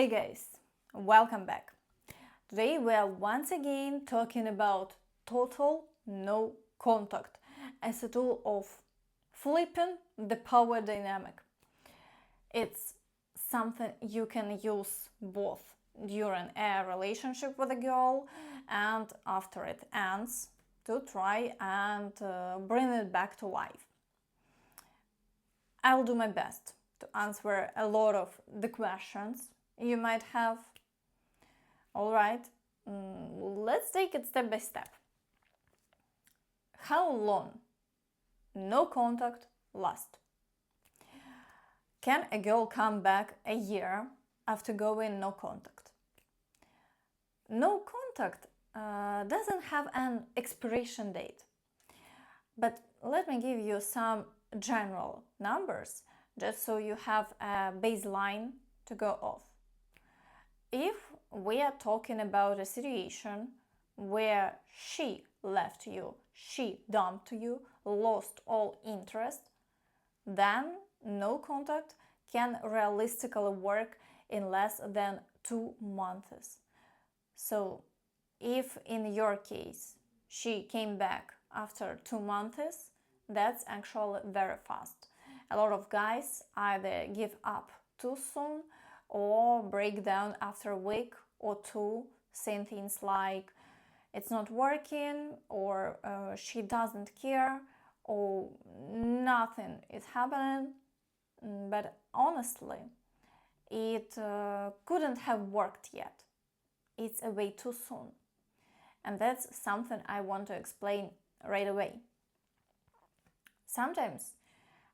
Hey guys, welcome back. Today we are once again talking about total no contact as a tool of flipping the power dynamic. It's something you can use both during a relationship with a girl and after it ends to try and bring it back to life. I'll do my best to answer a lot of the questions you might have. Alright, let's take it step by step. How long no contact last? Can a girl come back a year after going no contact? No contact doesn't have an expiration date. But let me give you some general numbers just so you have a baseline to go off. If we are talking about a situation where she left you, she dumped you, lost all interest, then no contact can realistically work in less than 2 months. So if in your case she came back after 2 months, that's actually very fast. A lot of guys either give up too soon or break down after a week or two, saying things like it's not working, or she doesn't care, or nothing is happening. But honestly, it couldn't have worked yet. It's way too soon. And that's something I want to explain right away. Sometimes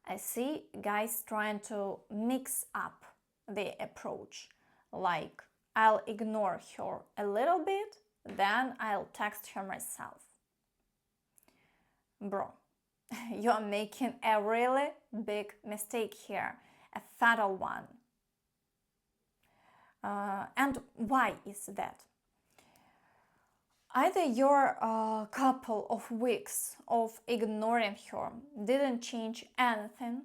I see guys trying to mix up the approach, like I'll ignore her a little bit, then I'll text her myself. Bro, you're making a really big mistake here, a fatal one. And why is that? Either your couple of weeks of ignoring her didn't change anything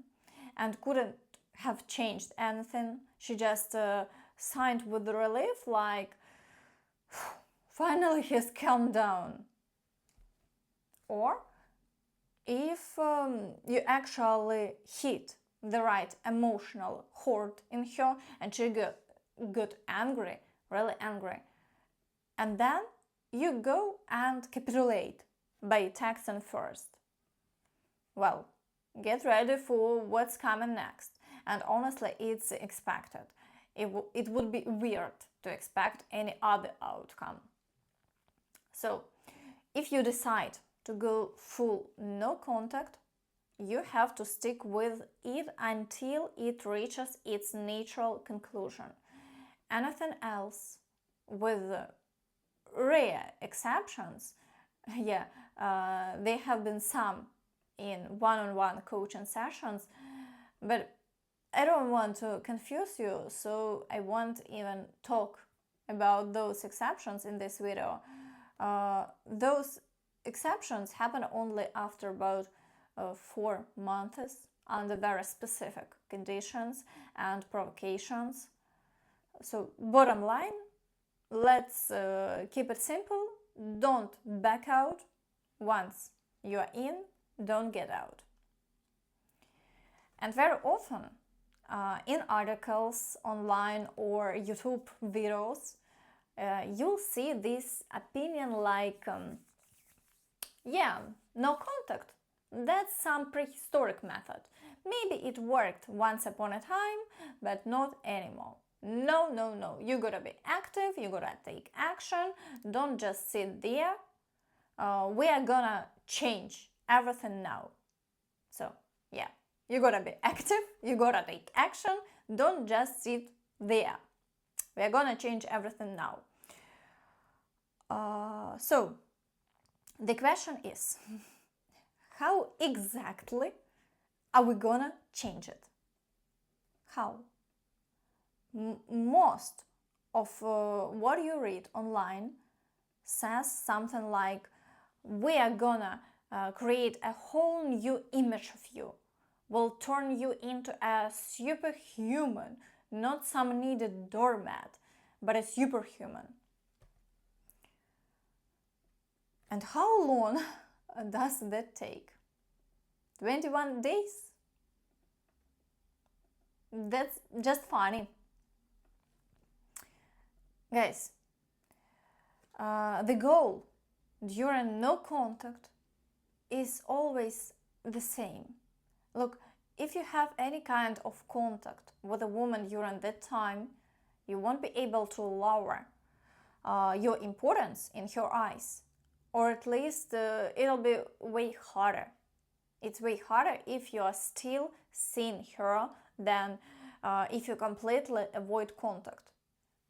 and couldn't have changed anything. She just signed with the relief like, finally he's calmed down. Or if you actually hit the right emotional chord in her and she got angry, really angry, and then you go and capitulate by texting first. Well, get ready for what's coming next. And honestly, it's expected. It would be weird to expect any other outcome. So, if you decide to go full no contact, you have to stick with it until it reaches its natural conclusion. Anything else, with rare exceptions, there have been some in one-on-one coaching sessions, but I don't want to confuse you, so I won't even talk about those exceptions in this video. Those exceptions happen only after about 4 months under very specific conditions and provocations. So bottom line, let's keep it simple. Don't back out. Once you're in, don't get out. And very often, in articles online or YouTube videos, you'll see this opinion like, no contact. That's some prehistoric method. Maybe it worked once upon a time, but not anymore. No. You gotta be active, you gotta take action. Don't just sit there. We are gonna change everything now. So, you gotta be active, you gotta take action. Don't just sit there. We are gonna change everything now. So, the question is, how exactly are we gonna change it? How? Most of what you read online says something like, we are gonna create a whole new image of you. We'll turn you into a superhuman, not some needed doormat, but a superhuman. And how long does that take? 21 days? That's just funny. Guys, the goal during no contact is always the same. Look, if you have any kind of contact with a woman during that time, you won't be able to lower your importance in her eyes, or at least it'll be way harder. It's way harder if you are still seeing her than if you completely avoid contact.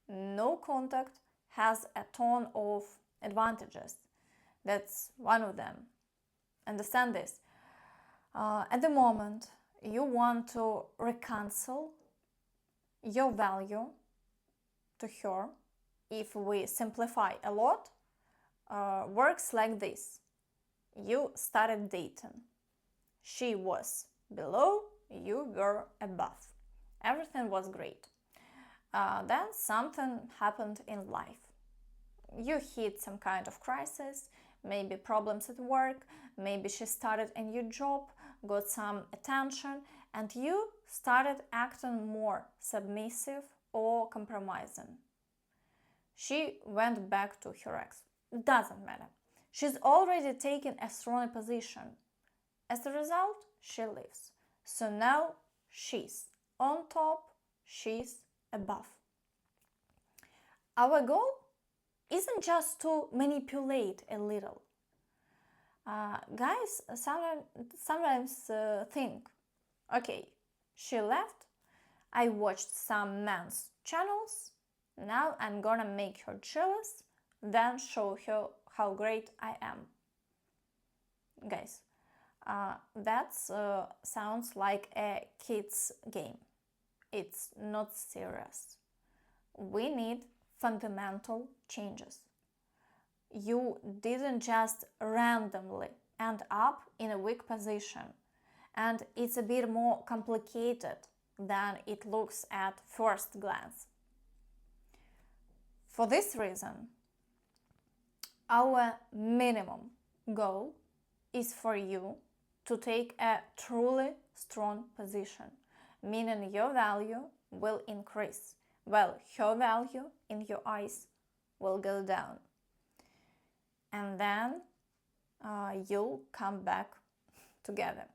No contact has a ton of advantages. That's one of them. Understand this. At the moment, you want to reconcile your value to her. If we simplify a lot, works like this. You started dating. She was below, you were above. Everything was great. Then something happened in life. You hit some kind of crisis, maybe problems at work, maybe she started a new job, got some attention, and you started acting more submissive or compromising. She went back to her ex. Doesn't matter. She's already taken a strong position. As a result, she leaves. So now she's on top, she's above. Our goal isn't just to manipulate a little. Guys sometimes think, okay, she left, I watched some men's channels, now I'm gonna make her jealous, then show her how great I am. Guys, that sounds like a kid's game. It's not serious. We need fundamental changes. You didn't just randomly end up in a weak position, and it's a bit more complicated than it looks at first glance. For this reason, our minimum goal is for you to take a truly strong position, meaning your value will increase, while her value in your eyes will go down. And then you'll come back together.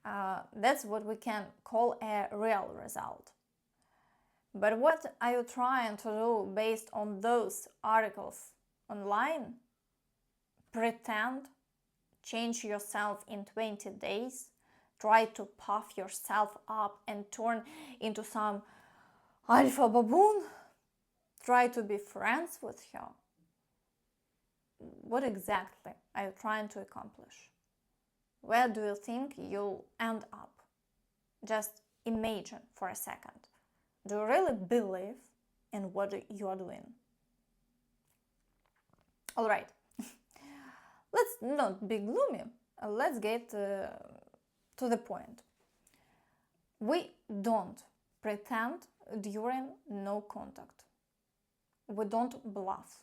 That's what we can call a real result. But what are you trying to do based on those articles online? Pretend, change yourself in 20 days, try to puff yourself up and turn into some alpha baboon, try to be friends with her. What exactly are you trying to accomplish? Where do you think you'll end up? Just imagine for a second. Do you really believe in what you are doing? All right, let's not be gloomy. Let's get to the point. We don't pretend during no contact. We don't bluff.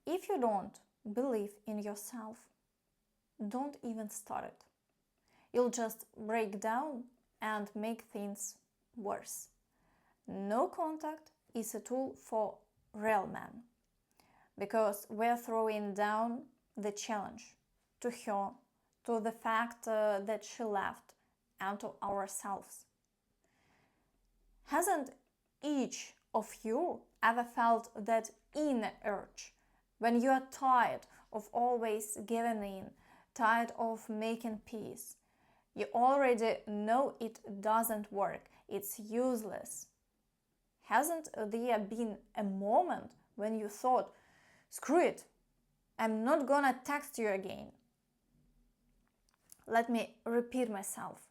If you don't believe in yourself, don't even start it. You'll just break down and make things worse. No contact is a tool for real men, because we're throwing down the challenge to her, to the fact that she left, and to ourselves. Hasn't each of you ever felt that inner urge when you are tired of always giving in, tired of making peace? You already know it doesn't work, it's useless. Hasn't there been a moment when you thought, screw it, I'm not gonna text you again? Let me repeat myself.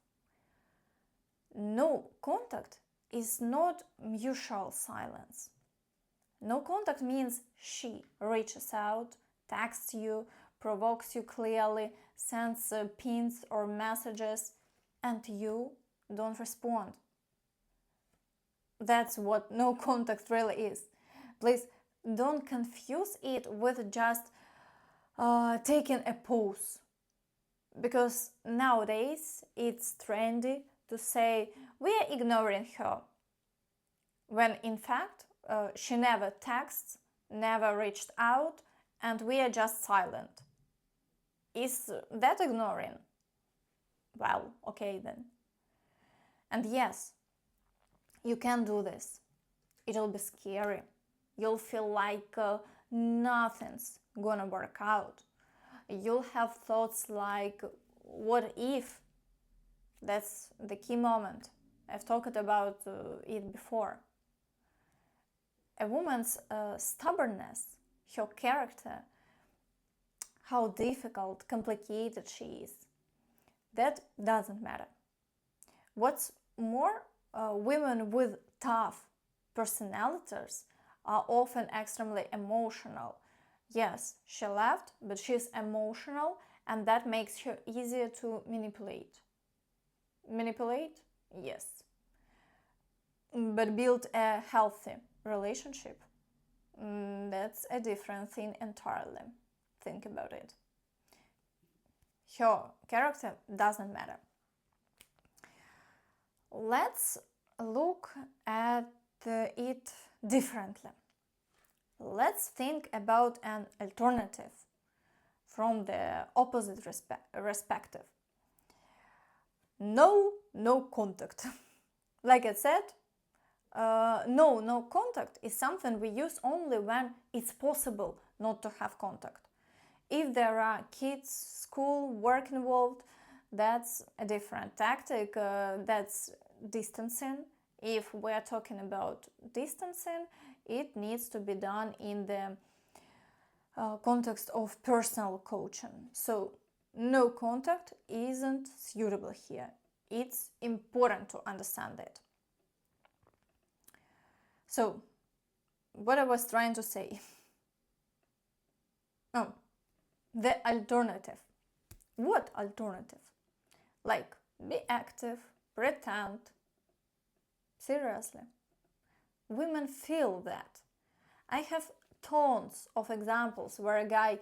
No contact is not mutual silence. No contact means she reaches out, texts you, provokes you clearly, sends pins or messages, and you don't respond. That's what no contact really is. Please don't confuse it with just taking a pause, because nowadays it's trendy to say we are ignoring her, when in fact she never texts, never reached out, and we are just silent. Is that ignoring? Well, okay then. And yes, you can do this. It'll be scary. You'll feel like nothing's gonna work out. You'll have thoughts like, what if? That's the key moment. I've talked about it before. A woman's stubbornness, her character, how difficult, complicated she is, that doesn't matter. What's more, women with tough personalities are often extremely emotional. Yes, she left, but she's emotional, and that makes her easier to manipulate. Manipulate? Yes. But build a healthy relationship? That's a different thing entirely. Think about it. Her character doesn't matter. Let's look at it differently. Let's think about an alternative from the opposite perspective. No contact. Like I said, no contact is something we use only when it's possible not to have contact. If there are kids, school, work involved, that's a different tactic, that's distancing. If we're talking about distancing, it needs to be done in the context of personal coaching. So no contact isn't suitable here. It's important to understand it. So, what I was trying to say. Oh, the alternative. What alternative? Like, be active, pretend. Seriously. Women feel that. I have tons of examples where a guy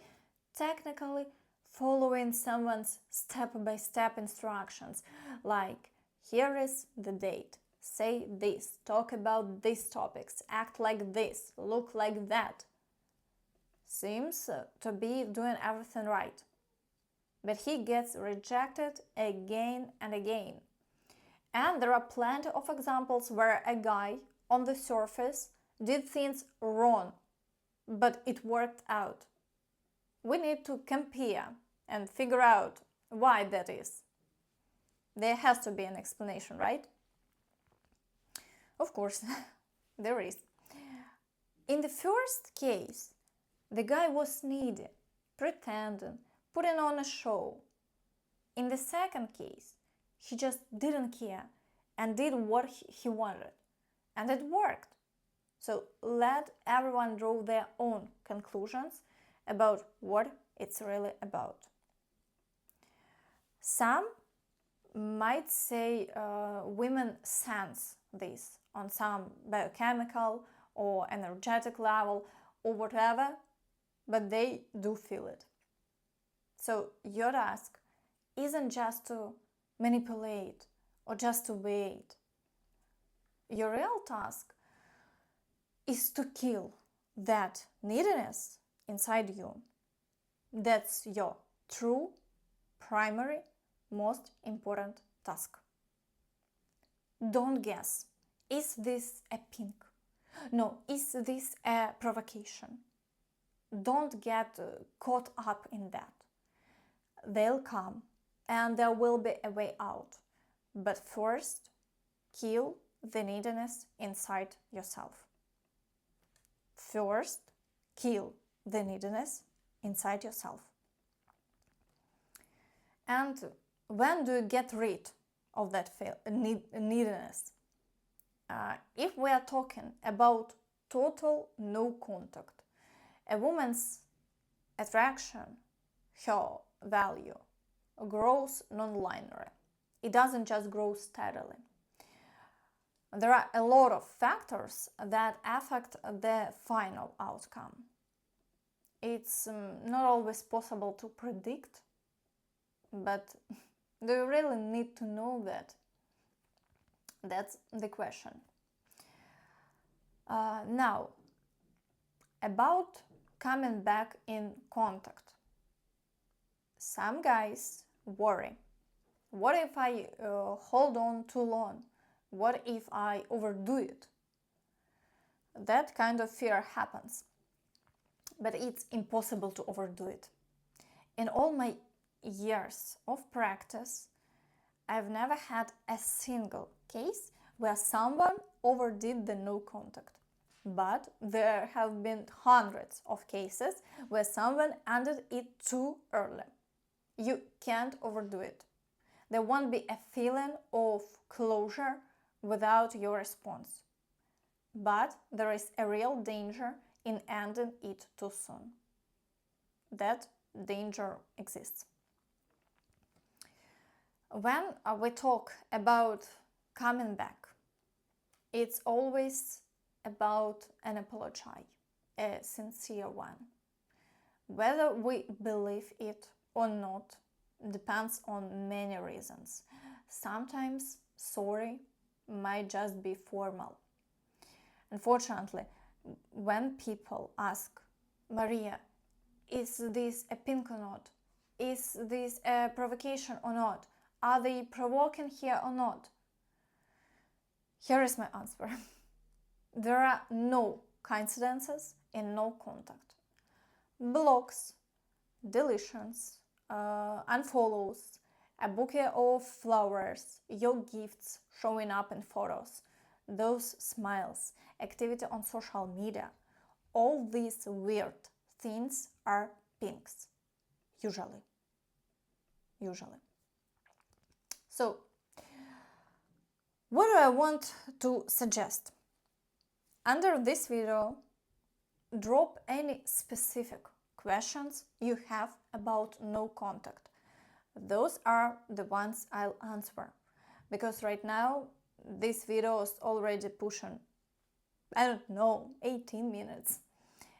technically following someone's step-by-step instructions, like, here is the date, say this, talk about these topics, act like this, look like that, seems to be doing everything right. But he gets rejected again and again. And there are plenty of examples where a guy on the surface did things wrong, but it worked out. We need to compare and figure out why that is. There has to be an explanation, right? Of course, there is. In the first case, the guy was needy, pretending, putting on a show. In the second case, he just didn't care and did what he wanted. And it worked. So let everyone draw their own conclusions about what it's really about. Some might say women sense this on some biochemical or energetic level or whatever, but they do feel it. So your task isn't just to manipulate or just to wait. Your real task is to kill that neediness inside you. That's your true, primary, most important task. Don't guess, is this a pink? No, is this a provocation? Don't get caught up in that. They'll come and there will be a way out. But first, kill the neediness inside yourself. First, kill the neediness inside yourself. And when do you get rid of that neediness? If we are talking about total no contact, a woman's attraction, her value, grows non-linearly. It doesn't just grow steadily. There are a lot of factors that affect the final outcome. It's not always possible to predict, but do you really need to know that? That's the question. Now, about coming back in contact. Some guys worry. What if I hold on too long? What if I overdo it? That kind of fear happens. But it's impossible to overdo it. In all my years of practice, I've never had a single case where someone overdid the no contact. But there have been hundreds of cases where someone ended it too early. You can't overdo it. There won't be a feeling of closure without your response. But there is a real danger in ending it too soon. That danger exists. When we talk about coming back, it's always about an apology, a sincere one. Whether we believe it or not depends on many reasons. Sometimes sorry might just be formal. Unfortunately, when people ask, Maria, is this a pink or not? Is this a provocation or not? Are they provoking here or not? Here is my answer. There are no coincidences in no contact. Blocks, deletions, unfollows, a bouquet of flowers, your gifts showing up in photos, those smiles, activity on social media, all these weird things are pinks, usually. So, what do I want to suggest? Under this video, drop any specific questions you have about no contact. Those are the ones I'll answer, because right now this video is already pushing, 18 minutes.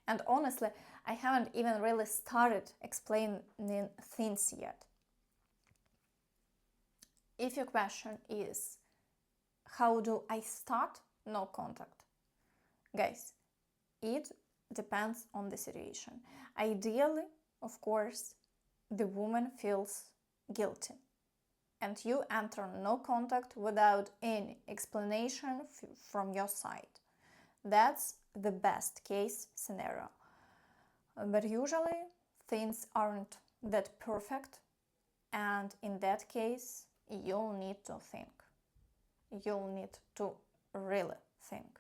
And honestly, I haven't even really started explaining things yet. If your question is, how do I start no contact? Guys, it depends on the situation. Ideally, of course, the woman feels guilty and you enter no contact without any explanation from your side. That's the best case scenario. But usually things aren't that perfect, and in that case you'll need to think. You'll need to really think.